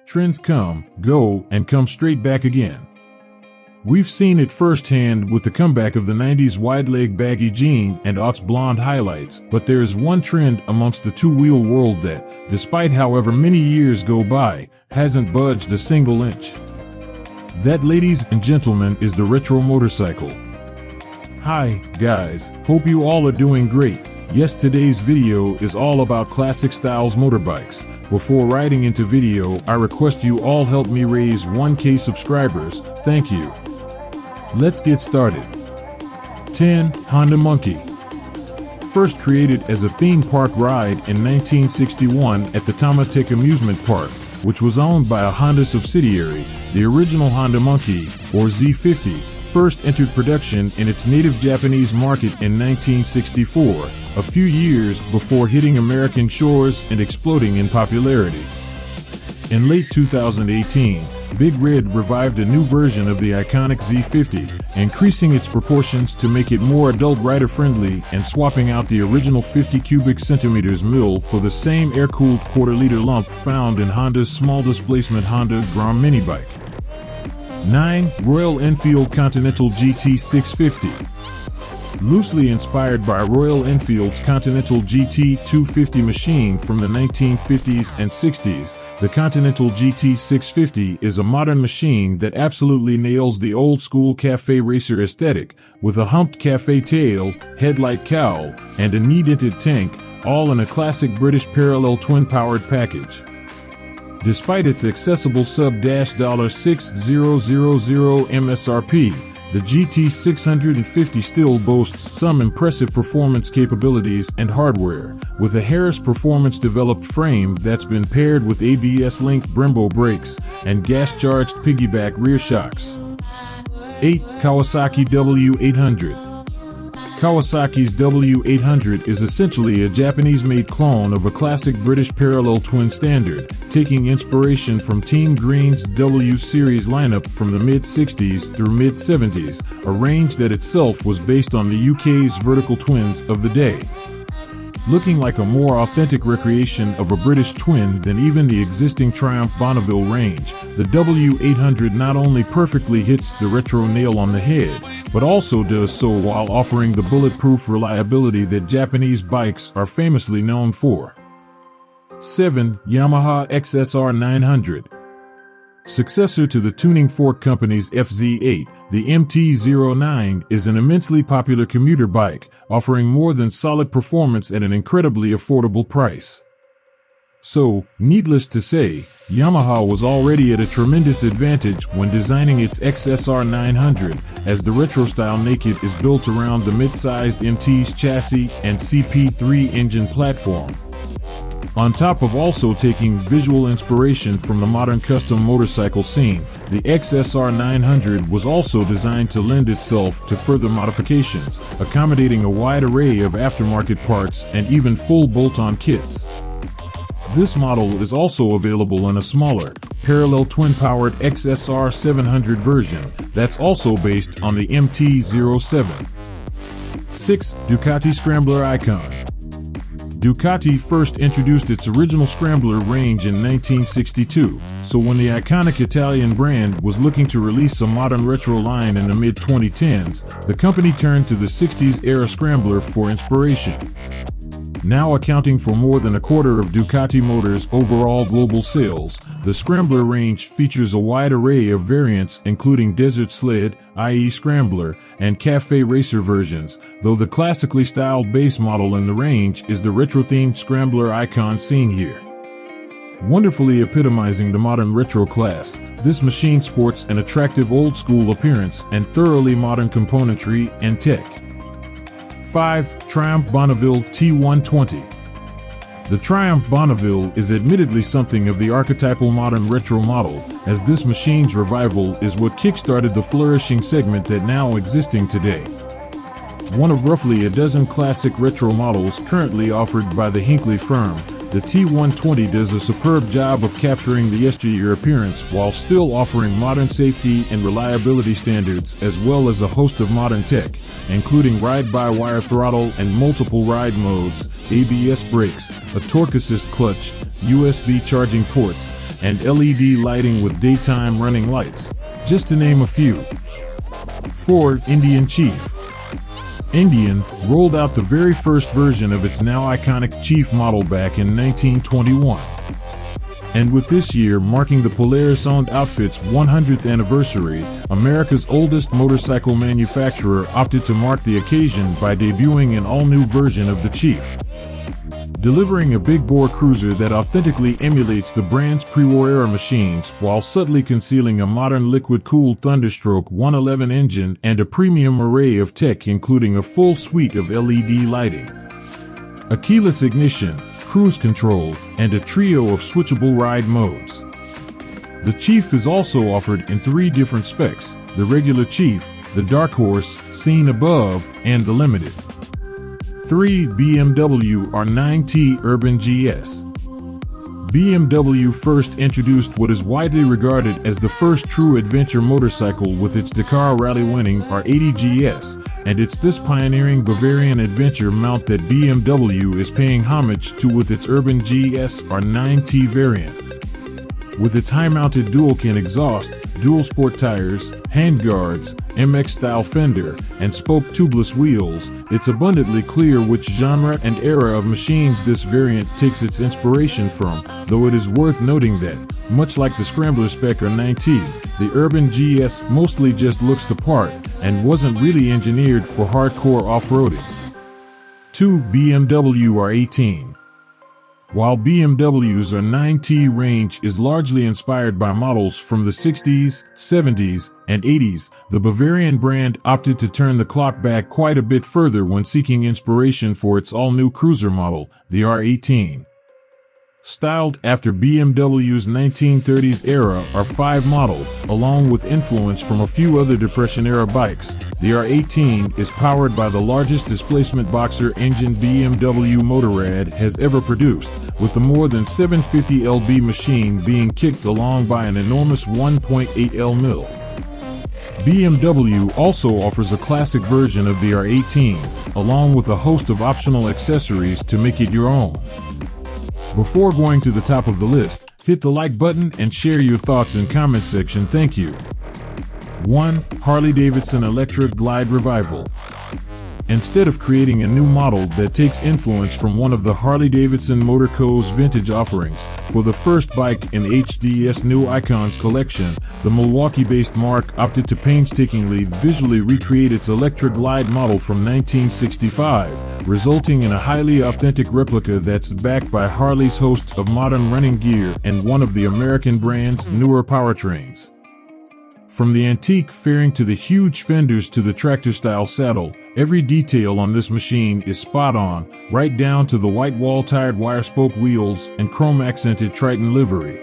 Trends come, go, and come straight back again. We've seen it firsthand with the comeback of the 90s wide-leg baggy jean and aughts blonde highlights, but there is one trend amongst the two-wheel world that, despite however many years go by, hasn't budged a single inch. That, ladies and gentlemen, is the retro motorcycle. Hi, guys, hope you all are doing great. Yes, today's video is all about classic styles motorbikes. Before riding into video, I request you all help me raise 1K subscribers. Thank you. Let's get started. 10. Honda Monkey. First created as a theme park ride in 1961 at the Tolmacheva amusement park, which was owned by a Honda subsidiary, the original Honda Monkey, or Z50, first entered production in its native Japanese market in 1964, a few years before hitting American shores and exploding in popularity. In late 2018, Big Red revived a new version of the iconic Z50, increasing its proportions to make it more adult rider-friendly and swapping out the original 50 cubic centimeters mill for the same air-cooled quarter-liter lump found in Honda's small-displacement Honda Gram minibike. 9. Royal Enfield Continental GT 650. Loosely inspired by Royal Enfield's Continental GT 250 machine from the 1950s and 60s, the Continental GT 650 is a modern machine that absolutely nails the old-school cafe racer aesthetic, with a humped cafe tail, headlight cowl, and a knee-dented tank, all in a classic British parallel twin-powered package. Despite its accessible sub-$6,000 MSRP, the GT 650 still boasts some impressive performance capabilities and hardware, with a Harris performance-developed frame that's been paired with ABS-linked Brembo brakes and gas-charged piggyback rear shocks. 8. Kawasaki W800. Kawasaki's W800 is essentially a Japanese-made clone of a classic British parallel twin standard, taking inspiration from Team Green's W series lineup from the mid-60s through mid-70s, a range that itself was based on the UK's vertical twins of the day. Looking like a more authentic recreation of a British twin than even the existing Triumph Bonneville range, the W800 not only perfectly hits the retro nail on the head, but also does so while offering the bulletproof reliability that Japanese bikes are famously known for. 7. Yamaha XR900. Successor to the tuning fork company's FZ8, the MT-09 is an immensely popular commuter bike, offering more than solid performance at an incredibly affordable price. So, needless to say, Yamaha was already at a tremendous advantage when designing its XR900, as the retro-style naked is built around the mid-sized MT's chassis and CP3 engine platform. On top of also taking visual inspiration from the modern custom motorcycle scene, the XR900 was also designed to lend itself to further modifications, accommodating a wide array of aftermarket parts and even full bolt-on kits. This model is also available in a smaller, parallel twin-powered XSR700 version that's also based on the MT-07. 6. Ducati Scrambler Icon. Ducati first introduced its original Scrambler range in 1962, so when the iconic Italian brand was looking to release a modern retro line in the mid-2010s, the company turned to the 60s-era Scrambler for inspiration. Now accounting for more than a quarter of Ducati Motors' overall global sales, the Scrambler range features a wide array of variants including Desert Sled, i.e. Scrambler, and Cafe Racer versions, though the classically styled base model in the range is the retro-themed Scrambler Icon seen here. Wonderfully epitomizing the modern retro class, this machine sports an attractive old-school appearance and thoroughly modern componentry and tech. 5. Triumph Bonneville T120. The Triumph Bonneville is admittedly something of the archetypal modern retro model, as this machine's revival is what kickstarted the flourishing segment that now existing today. One of roughly a dozen classic retro models currently offered by the Hinckley firm, the T120 does a superb job of capturing the yesteryear appearance while still offering modern safety and reliability standards as well as a host of modern tech, including ride-by-wire throttle and multiple ride modes, ABS brakes, a torque assist clutch, USB charging ports, and LED lighting with daytime running lights, just to name a few. 4. Indian Chief. Indian rolled out the very first version of its now iconic Chief model back in 1921. And with this year marking the Polaris-owned outfit's 100th anniversary, America's oldest motorcycle manufacturer opted to mark the occasion by debuting an all-new version of the Chief. Delivering a big-bore cruiser that authentically emulates the brand's pre-war era machines while subtly concealing a modern liquid-cooled Thunderstroke 111 engine and a premium array of tech including a full suite of LED lighting, a keyless ignition, cruise control, and a trio of switchable ride modes. The Chief is also offered in 3 different specs: the regular Chief, the Dark Horse, seen above, and the Limited. 3. BMW R9T Urban GS. BMW first introduced what is widely regarded as the first true adventure motorcycle with its Dakar rally-winning R80 GS, and it's this pioneering Bavarian adventure mount that BMW is paying homage to with its Urban GS R9T variant. With its high-mounted dual-kin exhaust, dual-sport tires, handguards, MX-style fender, and spoke tubeless wheels, it's abundantly clear which genre and era of machines this variant takes its inspiration from, though it is worth noting that, much like the Scrambler Spec R9T, the Urban GS mostly just looks the part and wasn't really engineered for hardcore off-roading. 2. BMW R18. While BMW's R9T range is largely inspired by models from the 60s, 70s, and 80s, the Bavarian brand opted to turn the clock back quite a bit further when seeking inspiration for its all-new cruiser model, the R18. Styled after BMW's 1930s era R5 model, along with influence from a few other Depression-era bikes, the R18 is powered by the largest displacement boxer engine BMW Motorrad has ever produced, with the more than 750 lb machine being kicked along by an enormous 1.8 L. BMW also offers a classic version of the R18, along with a host of optional accessories to make it your own. Before going to the top of the list, hit the like button and share your thoughts in comment section. Thank you. 1. Harley-Davidson Electric Glide Revival. Instead of creating a new model that takes influence from one of the Harley-Davidson Motor Co.'s vintage offerings, for the first bike in HD's New Icons collection, the Milwaukee-based Mark opted to painstakingly visually recreate its electric glide model from 1965, resulting in a highly authentic replica that's backed by Harley's host of modern running gear and one of the American brand's newer powertrains. From the antique fairing to the huge fenders to the tractor-style saddle, every detail on this machine is spot on, right down to the white wall-tired wire-spoke wheels and chrome-accented Triton livery.